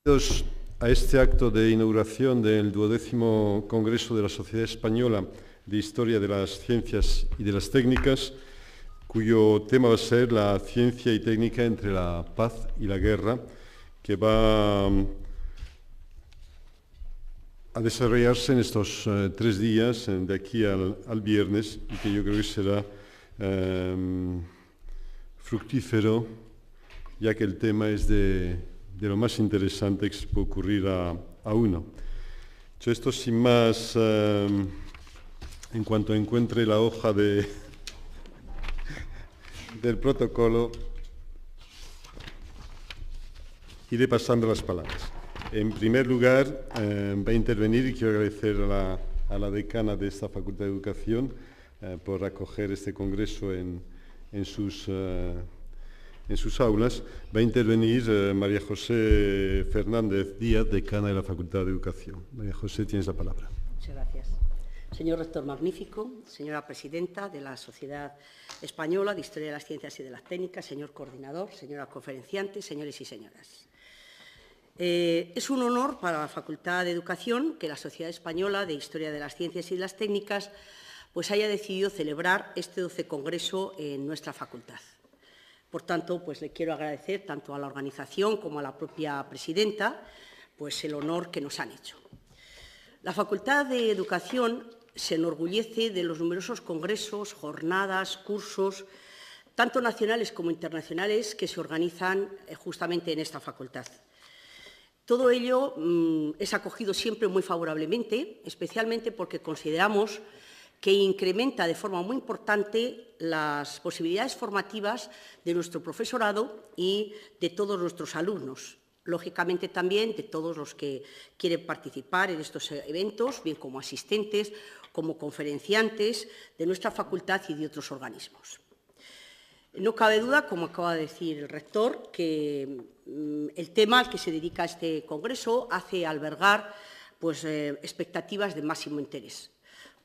Bienvenidos a este acto de inauguración del 12º Congreso de la Sociedad Española de Historia de las Ciencias y de las Técnicas, cuyo tema va a ser la ciencia y técnica entre la paz y la guerra, que va a desarrollarse en estos 3 días, de aquí al viernes, y que yo creo que será fructífero, ya que el tema es de lo más interesante que se puede ocurrir a uno. Dicho esto, sin más, en cuanto encuentre la hoja del protocolo, iré pasando las palabras. En primer lugar, va a intervenir, y quiero agradecer a la decana de esta Facultad de Educación por acoger este congreso en sus aulas, va a intervenir María José Fernández Díaz, decana de la Facultad de Educación. María José, tienes la palabra. Muchas gracias. Señor rector magnífico, señora presidenta de la Sociedad Española de Historia de las Ciencias y de las Técnicas, señor coordinador, señora conferenciante, señores y señoras. Es un honor para la Facultad de Educación que la Sociedad Española de Historia de las Ciencias y de las Técnicas pues haya decidido celebrar este 12º Congreso en nuestra facultad. Por tanto, pues le quiero agradecer tanto a la organización como a la propia presidenta pues el honor que nos han hecho. La Facultad de Educación se enorgullece de los numerosos congresos, jornadas, cursos, tanto nacionales como internacionales, que se organizan justamente en esta facultad. Todo ello es acogido siempre muy favorablemente, especialmente porque consideramos que incrementa de forma muy importante las posibilidades formativas de nuestro profesorado y de todos nuestros alumnos. Lógicamente también de todos los que quieren participar en estos eventos, bien como asistentes, como conferenciantes de nuestra facultad y de otros organismos. No cabe duda, como acaba de decir el rector, que el tema al que se dedica este congreso hace albergar pues, expectativas de máximo interés.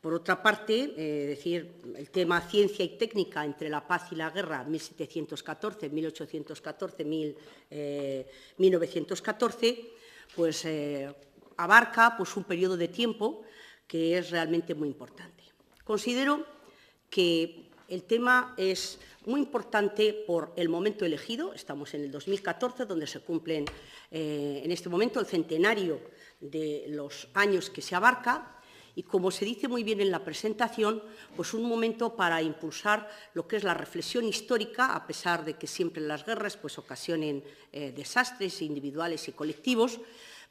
Por otra parte, decir el tema ciencia y técnica entre la paz y la guerra, 1714, 1814, 1914, pues abarca pues, un periodo de tiempo que es realmente muy importante. Considero que el tema es muy importante por el momento elegido. Estamos en el 2014, donde se cumplen en este momento el centenario de los años que se abarca. Y, como se dice muy bien en la presentación, pues un momento para impulsar lo que es la reflexión histórica, a pesar de que siempre las guerras pues, ocasionen desastres individuales y colectivos,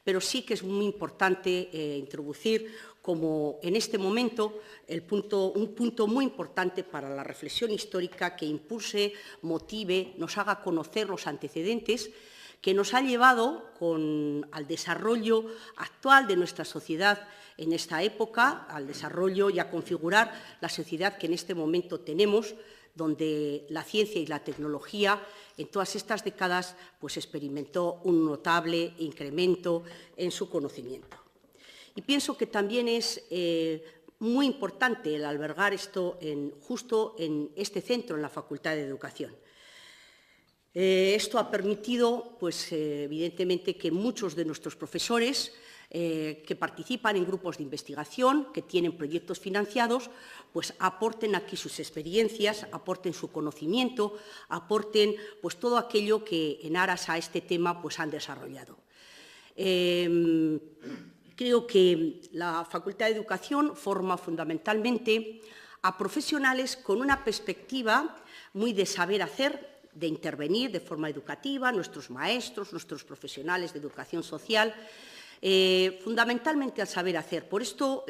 pero sí que es muy importante introducir como en este momento un punto muy importante para la reflexión histórica que impulse, motive, nos haga conocer los antecedentes que nos ha llevado al desarrollo actual de nuestra sociedad en esta época, al desarrollo y a configurar la sociedad que en este momento tenemos, donde la ciencia y la tecnología en todas estas décadas pues, experimentó un notable incremento en su conocimiento. Y pienso que también es muy importante el albergar esto justo en este centro, en la Facultad de Educación. Esto ha permitido, pues, evidentemente, que muchos de nuestros profesores que participan en grupos de investigación, que tienen proyectos financiados, pues aporten aquí sus experiencias, aporten su conocimiento, aporten pues, todo aquello que en aras a este tema pues, han desarrollado. Creo que la Facultad de Educación forma fundamentalmente a profesionales con una perspectiva muy de saber hacer, de intervenir de forma educativa, nuestros maestros, nuestros profesionales de educación social, fundamentalmente al saber hacer. Por esto,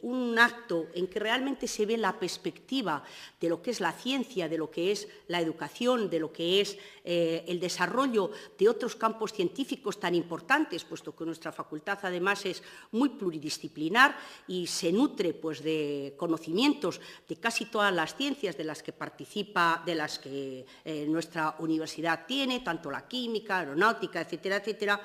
un acto en que realmente se ve la perspectiva de lo que es la ciencia, de lo que es la educación, de lo que es el desarrollo de otros campos científicos tan importantes, puesto que nuestra facultad además es muy pluridisciplinar y se nutre pues, de conocimientos de casi todas las ciencias de las que participa, de las que nuestra universidad tiene, tanto la química, aeronáutica, etcétera, etcétera.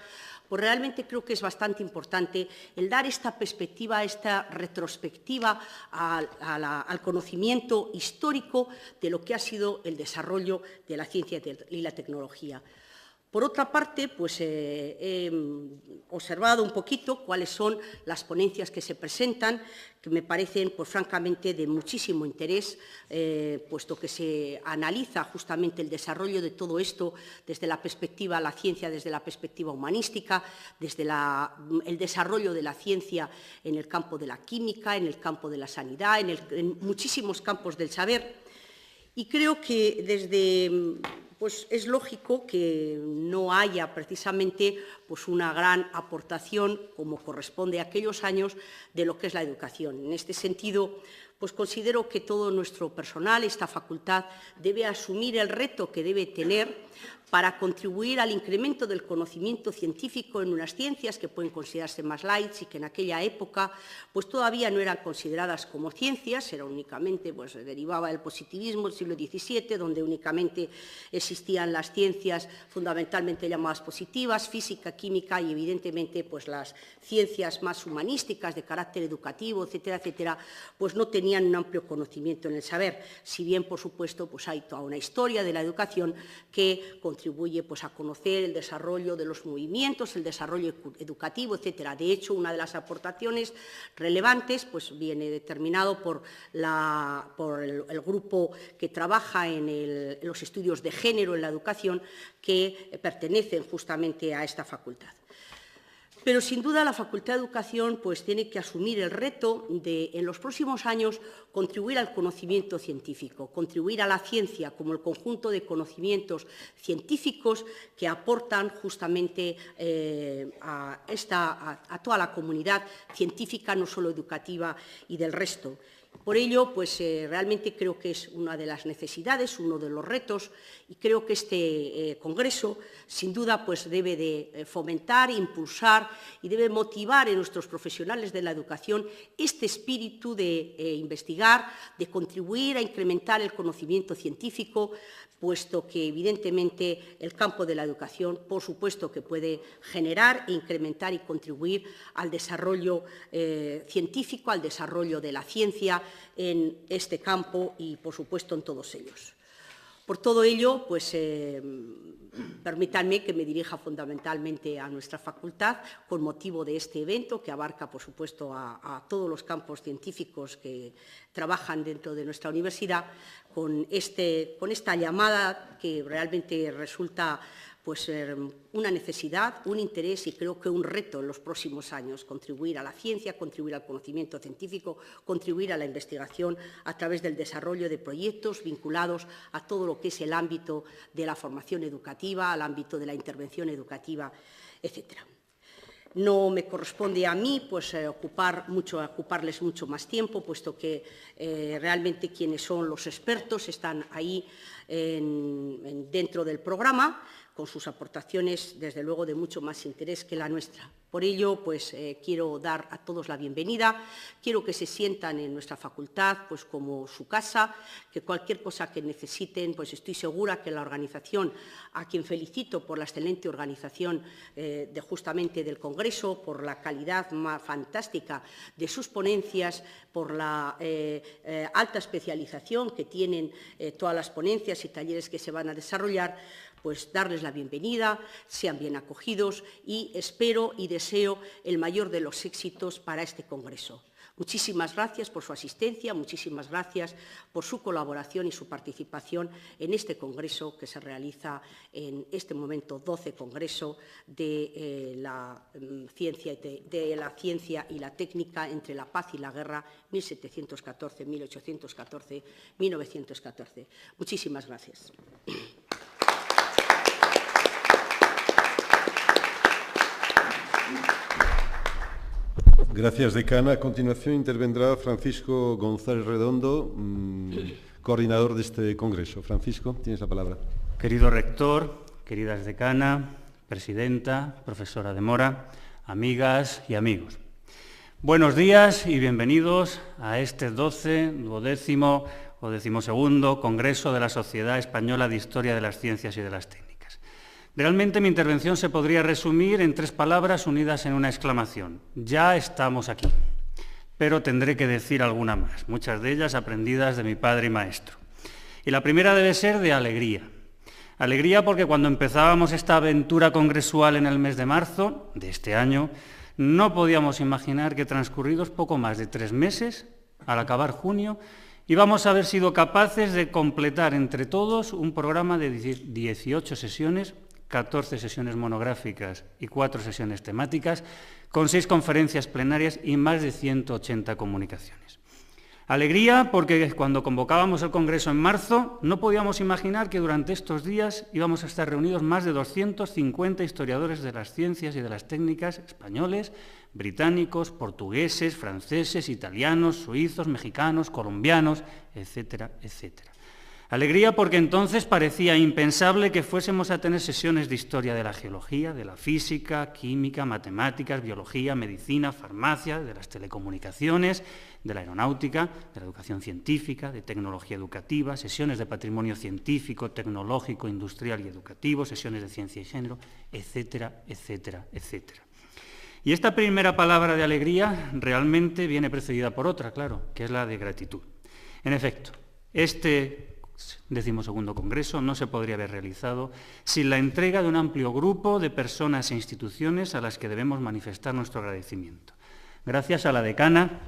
Pues realmente creo que es bastante importante el dar esta perspectiva, esta retrospectiva al conocimiento histórico de lo que ha sido el desarrollo de la ciencia y la tecnología. Por otra parte, pues he observado un poquito cuáles son las ponencias que se presentan, que me parecen, pues francamente, de muchísimo interés, puesto que se analiza justamente el desarrollo de todo esto desde la perspectiva, la ciencia desde la perspectiva humanística, desde el desarrollo de la ciencia en el campo de la química, en el campo de la sanidad, en muchísimos campos del saber. Y creo que pues es lógico que no haya precisamente pues una gran aportación, como corresponde a aquellos años, de lo que es la educación. En este sentido, pues considero que todo nuestro personal, esta facultad, debe asumir el reto que debe tener para contribuir al incremento del conocimiento científico en unas ciencias que pueden considerarse más light y que en aquella época pues todavía no eran consideradas como ciencias, era únicamente, pues derivaba del positivismo del siglo XVII, donde únicamente existían las ciencias fundamentalmente llamadas positivas, física, química y evidentemente pues las ciencias más humanísticas de carácter educativo, etcétera, etcétera, pues no tenían un amplio conocimiento en el saber, si bien por supuesto pues hay toda una historia de la educación que contribuye pues, a conocer el desarrollo de los movimientos, el desarrollo educativo, etcétera. De hecho, una de las aportaciones relevantes pues, viene determinado por el grupo que trabaja en los estudios de género en la educación, que pertenecen justamente a esta facultad. Pero, sin duda, la Facultad de Educación pues, tiene que asumir el reto de, en los próximos años, contribuir al conocimiento científico, contribuir a la ciencia como el conjunto de conocimientos científicos que aportan justamente a toda la comunidad científica, no solo educativa y del resto. Por ello, pues realmente creo que es una de las necesidades, uno de los retos, y creo que este congreso, sin duda, pues debe de fomentar, impulsar y debe motivar en nuestros profesionales de la educación este espíritu de investigar, de contribuir a incrementar el conocimiento científico, puesto que, evidentemente, el campo de la educación, por supuesto, que puede generar e incrementar y contribuir al desarrollo científico, al desarrollo de la ciencia en este campo y, por supuesto, en todos ellos. Por todo ello, pues, permítanme que me dirija fundamentalmente a nuestra facultad con motivo de este evento, que abarca, por supuesto, a todos los campos científicos que trabajan dentro de nuestra universidad, con esta llamada que realmente resulta pues, una necesidad, un interés y creo que un reto en los próximos años, contribuir a la ciencia, contribuir al conocimiento científico, contribuir a la investigación a través del desarrollo de proyectos vinculados a todo lo que es el ámbito de la formación educativa, al ámbito de la intervención educativa, etcétera. No me corresponde a mí pues, ocuparles mucho más tiempo, puesto que realmente quienes son los expertos están ahí dentro del programa, con sus aportaciones, desde luego, de mucho más interés que la nuestra. Por ello, pues, quiero dar a todos la bienvenida, quiero que se sientan en nuestra facultad pues, como su casa, que cualquier cosa que necesiten, pues estoy segura que la organización, a quien felicito por la excelente organización justamente del Congreso, por la calidad más fantástica de sus ponencias, por la alta especialización que tienen todas las ponencias y talleres que se van a desarrollar, pues darles la bienvenida, sean bien acogidos y espero y deseo el mayor de los éxitos para este congreso. Muchísimas gracias por su asistencia, muchísimas gracias por su colaboración y su participación en este congreso que se realiza en este momento 12 congreso de la ciencia y la técnica entre la paz y la guerra 1714, 1814, 1914. Muchísimas gracias. Gracias, decana. A continuación intervendrá Francisco González Redondo, coordinador de este congreso. Francisco, tienes la palabra. Querido rector, queridas decana, presidenta, profesora de Mora, amigas y amigos. Buenos días y bienvenidos a este 12º o 12º Congreso de la Sociedad Española de Historia de las Ciencias y de las Técnicas. Realmente mi intervención se podría resumir en 3 palabras unidas en una exclamación. Ya estamos aquí. Pero tendré que decir alguna más, muchas de ellas aprendidas de mi padre y maestro. Y la primera debe ser de alegría. Alegría porque cuando empezábamos esta aventura congresual en el mes de marzo de este año, no podíamos imaginar que transcurridos poco más de 3 meses, al acabar junio, íbamos a haber sido capaces de completar entre todos un programa de 18 sesiones, 14 sesiones monográficas y 4 sesiones temáticas, con 6 conferencias plenarias y más de 180 comunicaciones. Alegría porque cuando convocábamos el Congreso en marzo no podíamos imaginar que durante estos días íbamos a estar reunidos más de 250 historiadores de las ciencias y de las técnicas españoles, británicos, portugueses, franceses, italianos, suizos, mexicanos, colombianos, etcétera, etcétera. Alegría porque entonces parecía impensable que fuésemos a tener sesiones de historia de la geología, de la física, química, matemáticas, biología, medicina, farmacia, de las telecomunicaciones, de la aeronáutica, de la educación científica, de tecnología educativa, sesiones de patrimonio científico, tecnológico, industrial y educativo, sesiones de ciencia y género, etcétera, etcétera, etcétera. Y esta primera palabra de alegría realmente viene precedida por otra, claro, que es la de gratitud. En efecto, este 12º Congreso no se podría haber realizado sin la entrega de un amplio grupo de personas e instituciones a las que debemos manifestar nuestro agradecimiento. Gracias a la decana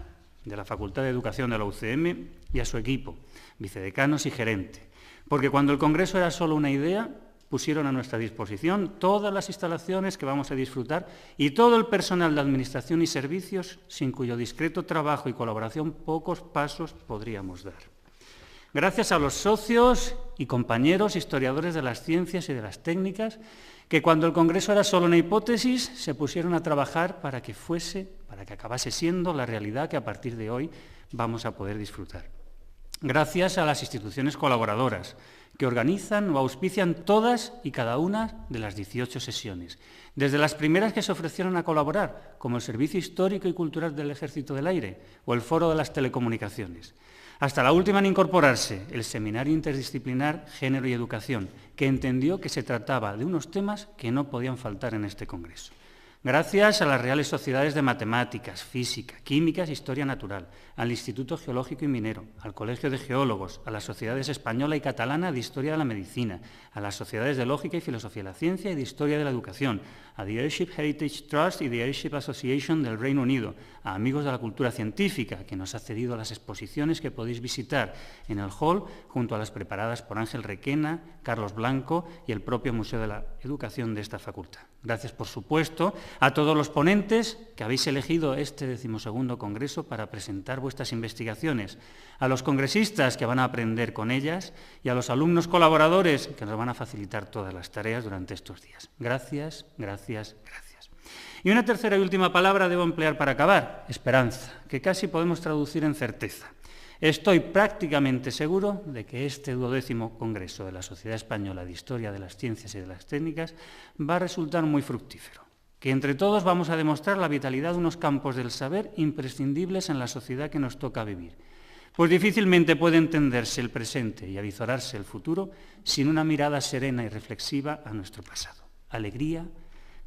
de la Facultad de Educación de la UCM y a su equipo, vicedecanos y gerente, porque cuando el Congreso era solo una idea, pusieron a nuestra disposición todas las instalaciones que vamos a disfrutar y todo el personal de administración y servicios sin cuyo discreto trabajo y colaboración pocos pasos podríamos dar. Gracias a los socios y compañeros historiadores de las ciencias y de las técnicas que cuando el Congreso era solo una hipótesis se pusieron a trabajar para que acabase siendo la realidad que a partir de hoy vamos a poder disfrutar. Gracias a las instituciones colaboradoras que organizan o auspician todas y cada una de las 18 sesiones, desde las primeras que se ofrecieron a colaborar, como el Servicio Histórico y Cultural del Ejército del Aire o el Foro de las Telecomunicaciones, hasta la última en incorporarse, el Seminario Interdisciplinar Género y Educación, que entendió que se trataba de unos temas que no podían faltar en este Congreso. Gracias a las Reales Sociedades de Matemáticas, Física, Químicas e Historia Natural, al Instituto Geológico y Minero, al Colegio de Geólogos, a las Sociedades Española y Catalana de Historia de la Medicina, a las Sociedades de Lógica y Filosofía de la Ciencia y de Historia de la Educación, a The Airship Heritage Trust y The Airship Association del Reino Unido, a Amigos de la Cultura Científica, que nos ha cedido las exposiciones que podéis visitar en el hall, junto a las preparadas por Ángel Requena, Carlos Blanco y el propio Museo de la Educación de esta facultad. Gracias, por supuesto, a todos los ponentes que habéis elegido este 12º Congreso para presentar vuestras investigaciones, a los congresistas que van a aprender con ellas y a los alumnos colaboradores que nos van a facilitar todas las tareas durante estos días. Gracias, gracias, gracias. Y una tercera y última palabra debo emplear para acabar, esperanza, que casi podemos traducir en certeza. Estoy prácticamente seguro de que este 12º Congreso de la Sociedad Española de Historia de las Ciencias y de las Técnicas va a resultar muy fructífero, que entre todos vamos a demostrar la vitalidad de unos campos del saber imprescindibles en la sociedad que nos toca vivir. Pues difícilmente puede entenderse el presente y avizorarse el futuro sin una mirada serena y reflexiva a nuestro pasado. Alegría,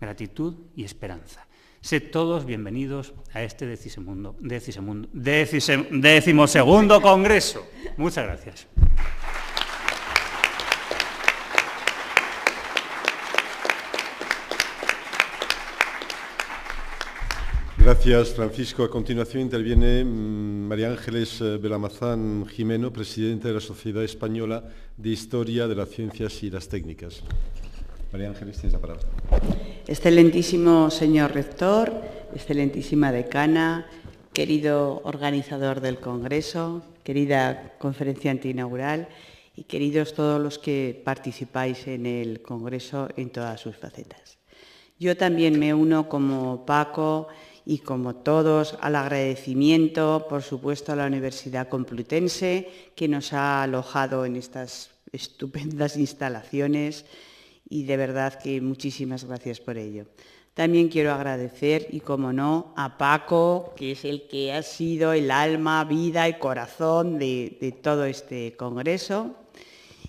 gratitud y esperanza. Sed todos bienvenidos a este 12º Congreso. Muchas gracias. Gracias, Francisco. A continuación interviene María Ángeles Belamazán Jimeno, presidenta de la Sociedad Española de Historia de las Ciencias y las Técnicas. María Ángeles, tienes la palabra. Excelentísimo señor rector, excelentísima decana, querido organizador del Congreso, querida conferenciante inaugural y queridos todos los que participáis en el Congreso en todas sus facetas. Yo también me uno como Paco y como todos al agradecimiento, por supuesto, a la Universidad Complutense que nos ha alojado en estas estupendas instalaciones y de verdad que muchísimas gracias por ello. También quiero agradecer, y como no, a Paco, que es el que ha sido el alma, vida y corazón de todo este congreso,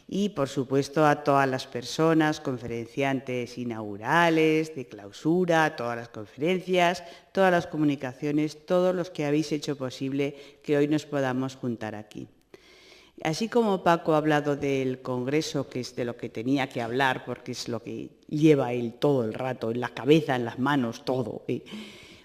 y por supuesto a todas las personas, conferenciantes inaugurales, de clausura, todas las conferencias, todas las comunicaciones, todos los que habéis hecho posible que hoy nos podamos juntar aquí. Así como Paco ha hablado del Congreso, que es de lo que tenía que hablar, porque es lo que lleva él todo el rato, en la cabeza, en las manos, todo,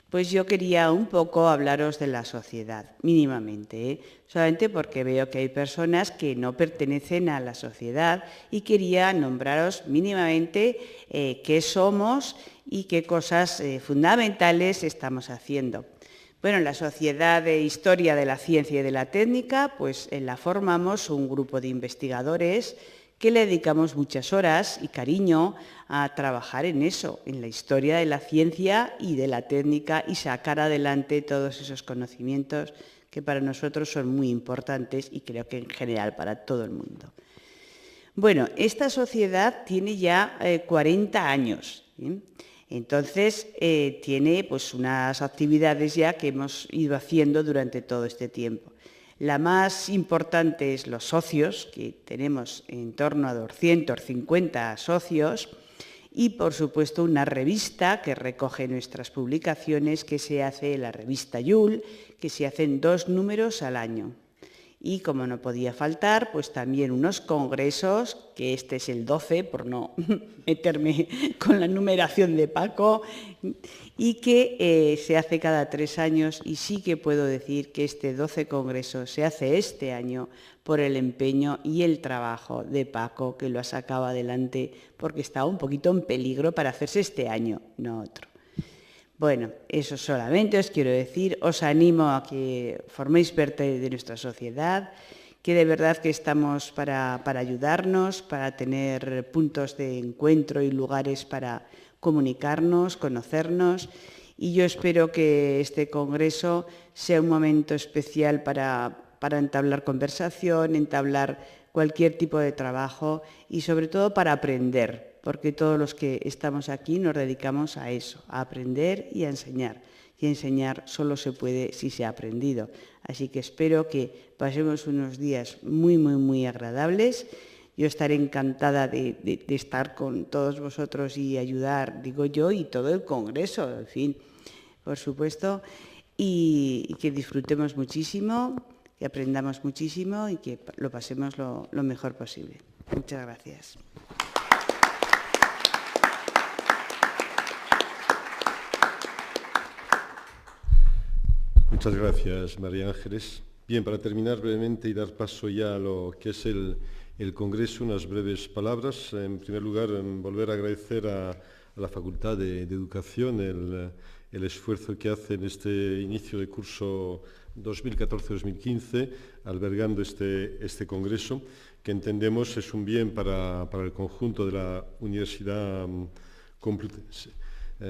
pues yo quería un poco hablaros de la sociedad, mínimamente, solamente porque veo que hay personas que no pertenecen a la sociedad y quería nombraros mínimamente qué somos y qué cosas fundamentales estamos haciendo. Bueno, la Sociedad de Historia de la Ciencia y de la Técnica, pues la formamos un grupo de investigadores que le dedicamos muchas horas y cariño a trabajar en eso, en la historia de la ciencia y de la técnica y sacar adelante todos esos conocimientos que para nosotros son muy importantes y creo que en general para todo el mundo. Bueno, esta sociedad tiene ya 40 años, ¿sí? Entonces, tiene pues, unas actividades ya que hemos ido haciendo durante todo este tiempo. La más importante es los socios, que tenemos en torno a 250 socios, y por supuesto una revista que recoge nuestras publicaciones, que se hace la revista Yul, que se hacen 2 números al año. Y como no podía faltar, pues también unos congresos, que este es el 12, por no meterme con la numeración de Paco, y que se hace cada 3 años, y sí que puedo decir que este 12 congreso se hace este año por el empeño y el trabajo de Paco, que lo ha sacado adelante porque estaba un poquito en peligro para hacerse este año, no otro. Bueno, eso solamente os quiero decir, os animo a que forméis parte de nuestra sociedad, que de verdad que estamos para ayudarnos, para tener puntos de encuentro y lugares para comunicarnos, conocernos, y yo espero que este congreso sea un momento especial para entablar conversación, entablar cualquier tipo de trabajo y sobre todo para aprender, porque todos los que estamos aquí nos dedicamos a eso, a aprender y a enseñar. Y enseñar solo se puede si se ha aprendido. Así que espero que pasemos unos días muy, muy, muy agradables. Yo estaré encantada de estar con todos vosotros y ayudar, digo yo, y todo el congreso, en fin, por supuesto, y que disfrutemos muchísimo, que aprendamos muchísimo y que lo pasemos lo mejor posible. Muchas gracias. Muchas gracias, María Ángeles. Bien, para terminar brevemente y dar paso ya a lo que es el Congreso, unas breves palabras. En primer lugar, volver a agradecer a la Facultad de Educación el esfuerzo que hace en este inicio de curso 2014-2015, albergando este Congreso, que entendemos es un bien para el conjunto de la Universidad Complutense.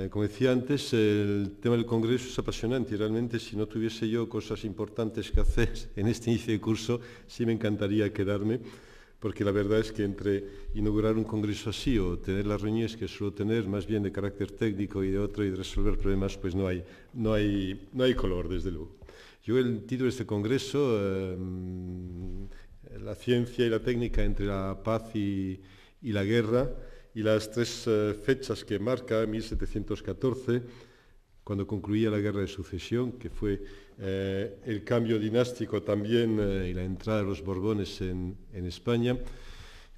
Como decía antes, el tema del Congreso es apasionante y realmente si no tuviese yo cosas importantes que hacer en este inicio de curso, sí me encantaría quedarme, porque la verdad es que entre inaugurar un Congreso así o tener las reuniones que suelo tener, más bien de carácter técnico y de otro, y de resolver problemas, pues no hay color, desde luego. Yo el título de este Congreso, la ciencia y la técnica entre la paz y la guerra, y las 3 fechas que marca, 1714, cuando concluía la Guerra de Sucesión, que fue el cambio dinástico también y la entrada de los Borbones en España,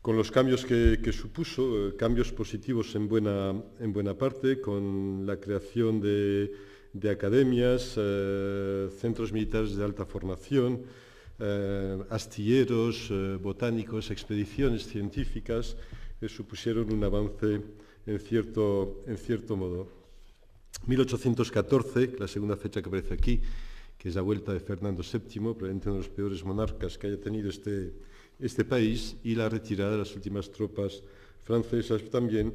con los cambios que supuso, cambios positivos en buena parte, con la creación de academias, centros militares de alta formación, astilleros, botánicos, expediciones científicas, que supusieron un avance en cierto modo. 1814, la segunda fecha que aparece aquí, que es la vuelta de Fernando VII, probablemente uno de los peores monarcas que haya tenido este país, y la retirada de las últimas tropas francesas también,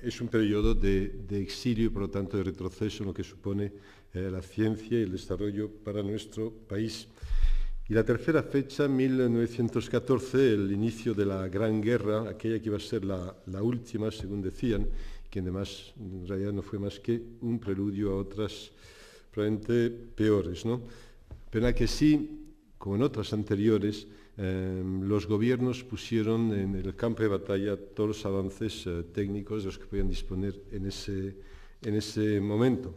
es un periodo de exilio y por lo tanto de retroceso en lo que supone la ciencia y el desarrollo para nuestro país. Y la tercera fecha, 1914, el inicio de la Gran Guerra, aquella que iba a ser la última, según decían, que además en realidad no fue más que un preludio a otras probablemente peores, ¿no? Pena que sí, como en otras anteriores, los gobiernos pusieron en el campo de batalla todos los avances técnicos de los que podían disponer en ese momento.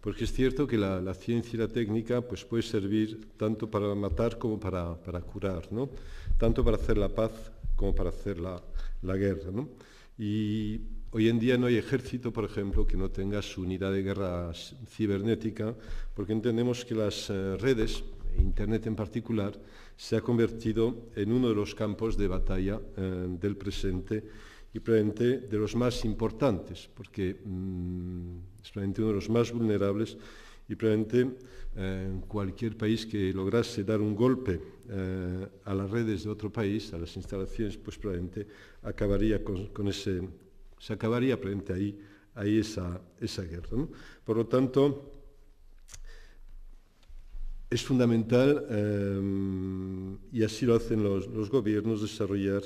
Porque es cierto que la ciencia y la técnica pues, puede servir tanto para matar como para curar, ¿no? Tanto para hacer la paz como para hacer la guerra, ¿no? Y hoy en día no hay ejército, por ejemplo, que no tenga su unidad de guerra cibernética, porque entendemos que las redes, Internet en particular, se ha convertido en uno de los campos de batalla del presente y probablemente de los más importantes, porque es probablemente uno de los más vulnerables y probablemente cualquier país que lograse dar un golpe a las redes de otro país, a las instalaciones, pues probablemente acabaría se acabaría probablemente ahí esa guerra, ¿no? Por lo tanto, es fundamental, y así lo hacen los gobiernos, desarrollar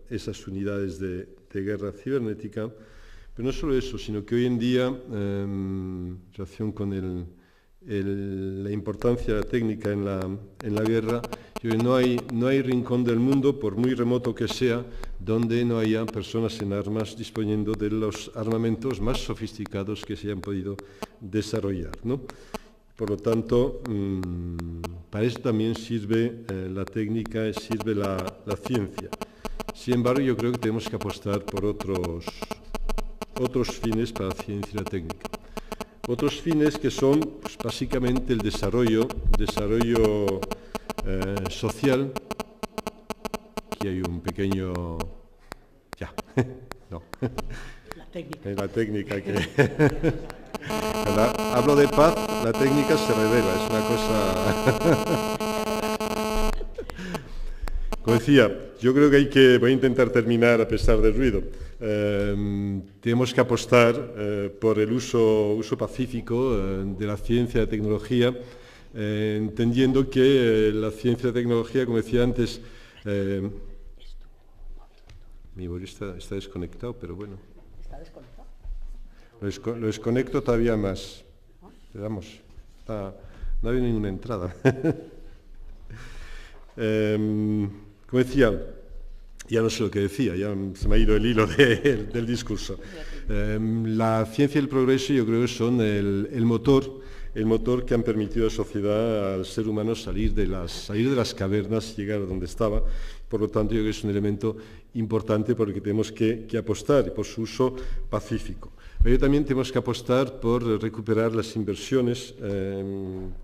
esas unidades de guerra cibernética. Pero no solo eso, sino que hoy en día, en relación con la importancia de la técnica en la guerra, no hay rincón del mundo, por muy remoto que sea, donde no haya personas en armas disponiendo de los armamentos más sofisticados que se hayan podido desarrollar, ¿no? Por lo tanto, para eso también sirve la técnica, sirve la ciencia. Sin embargo, yo creo que tenemos que apostar por otros fines para la ciencia y la técnica. Otros fines que son pues, básicamente el desarrollo social. Aquí hay un pequeño... Ya, no. La técnica que... Cuando hablo de paz, la técnica se revela, es una cosa... Como decía, yo creo que voy a intentar terminar a pesar del ruido. Tenemos que apostar por el uso pacífico de la ciencia y la tecnología, entendiendo que la ciencia y la tecnología, como decía antes, mi móvil está desconectado, pero bueno. ¿Está desconectado? Lo desconecto todavía más. Veamos, no hay ninguna entrada. Como decía, ya no sé lo que decía, ya se me ha ido el hilo del discurso. La ciencia y el progreso yo creo que son el motor que han permitido a la sociedad, al ser humano, salir de las cavernas y llegar a donde estaba. Por lo tanto, yo creo que es un elemento importante por el que tenemos que apostar y por su uso pacífico. Pero también tenemos que apostar por recuperar las inversiones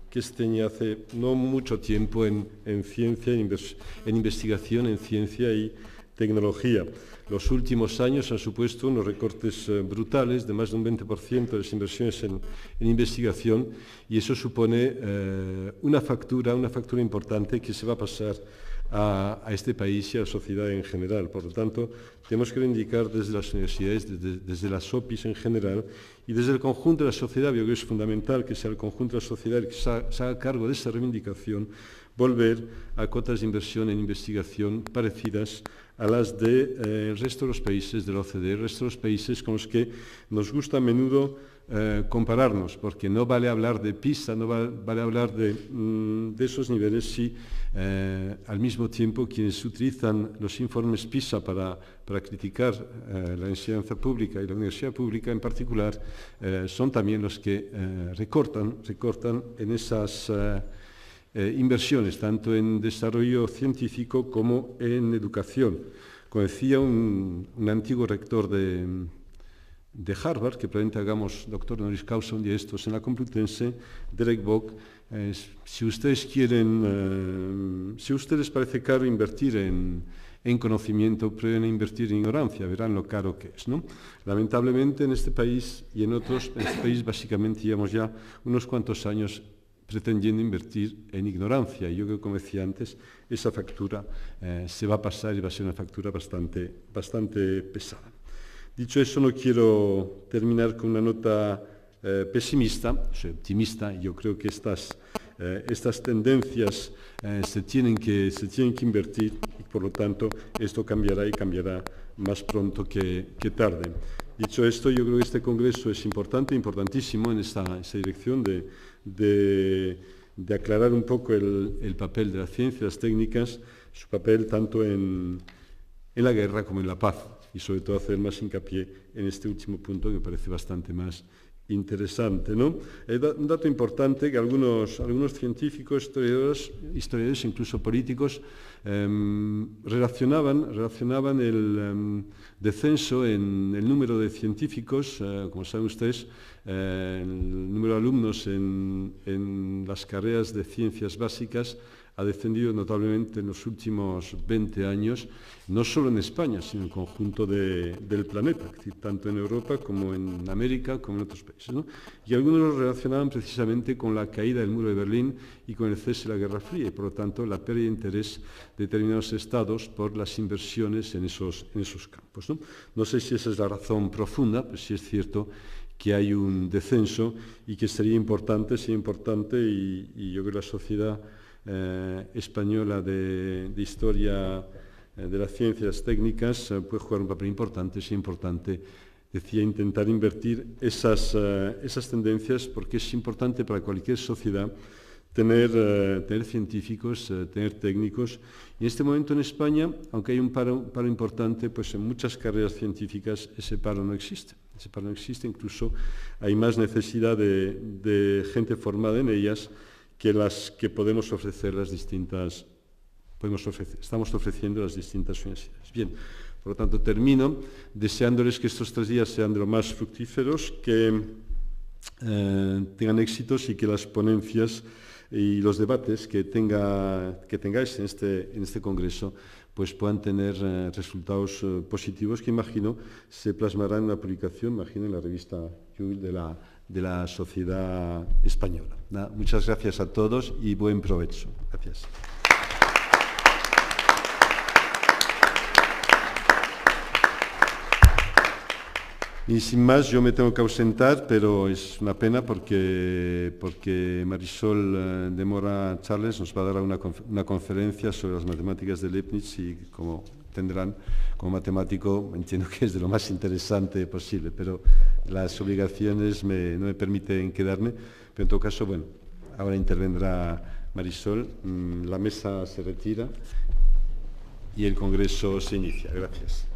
que se tenían hace no mucho tiempo en ciencia, en investigación, en ciencia y tecnología. Los últimos años han supuesto unos recortes brutales de más de un 20% de las inversiones en investigación, y eso supone una factura importante que se va a pasar a este país y a la sociedad en general. Por lo tanto, tenemos que reivindicar desde las universidades, desde las OPIs en general y desde el conjunto de la sociedad. Yo creo que es fundamental que sea el conjunto de la sociedad el que se haga cargo de esa reivindicación, volver a cotas de inversión en investigación parecidas a las del resto de los países de la OCDE, el resto de los países con los que nos gusta a menudo compararnos, porque no vale hablar de PISA, no vale hablar de esos niveles si al mismo tiempo quienes utilizan los informes PISA para criticar la enseñanza pública y la universidad pública en particular son también los que recortan en esas inversiones, tanto en desarrollo científico como en educación. Como decía un antiguo rector de Harvard, que probablemente hagamos doctor honoris causa un día estos en la Complutense, Derek Bock, si ustedes les parece caro invertir en conocimiento, prueben a invertir en ignorancia, verán lo caro que es, ¿no? Lamentablemente en este país y en otros, en este país básicamente llevamos ya unos cuantos años pretendiendo invertir en ignorancia, y yo creo que, como decía antes, esa factura se va a pasar y va a ser una factura bastante pesada. Dicho eso, no quiero terminar con una nota pesimista, soy optimista, y yo creo que estas tendencias se tienen que invertir, y por lo tanto esto cambiará y cambiará más pronto que tarde. Dicho esto, yo creo que este congreso es importantísimo en esta dirección de aclarar un poco el papel de la ciencia y las técnicas, su papel tanto en la guerra como en la paz, y sobre todo hacer más hincapié en este último punto que me parece bastante más interesante, ¿no? Un dato importante que algunos científicos, historiadores, incluso políticos, relacionaban el descenso en el número de científicos, como saben ustedes, el número de alumnos en las carreras de ciencias básicas ha descendido notablemente en los últimos 20 años, no solo en España, sino en el conjunto del planeta, es decir, tanto en Europa como en América, como en otros países, ¿no? Y algunos lo relacionaban precisamente con la caída del muro de Berlín y con el cese de la Guerra Fría, y por lo tanto la pérdida de interés de determinados estados por las inversiones en esos campos, ¿no? No sé si esa es la razón profunda, pero sí es cierto que hay un descenso y que sería importante y yo creo que la sociedad española de historia de las ciencias técnicas puede jugar un papel importante, es importante, decía, intentar invertir esas tendencias, porque es importante para cualquier sociedad tener científicos, tener técnicos. Y en este momento en España, aunque hay un paro importante, pues en muchas carreras científicas ese paro no existe. Incluso hay más necesidad de gente formada en ellas que las que estamos ofreciendo las distintas universidades. Bien, por lo tanto termino deseándoles que estos 3 días sean de lo más fructíferos, que tengan éxitos y que las ponencias y los debates que tengáis en este congreso pues puedan tener resultados positivos que imagino se plasmarán en la publicación, imagino, en la revista Juil de la Sociedad Española. Nada, muchas gracias a todos y buen provecho. Gracias. Y sin más, yo me tengo que ausentar, pero es una pena porque Marisol de Mora Charles nos va a dar una conferencia sobre las matemáticas de Leibniz y como tendrán, como matemático, entiendo que es de lo más interesante posible, pero las obligaciones no me permiten quedarme. Pero en todo caso, bueno, ahora intervendrá Marisol, la mesa se retira y el congreso se inicia. Gracias.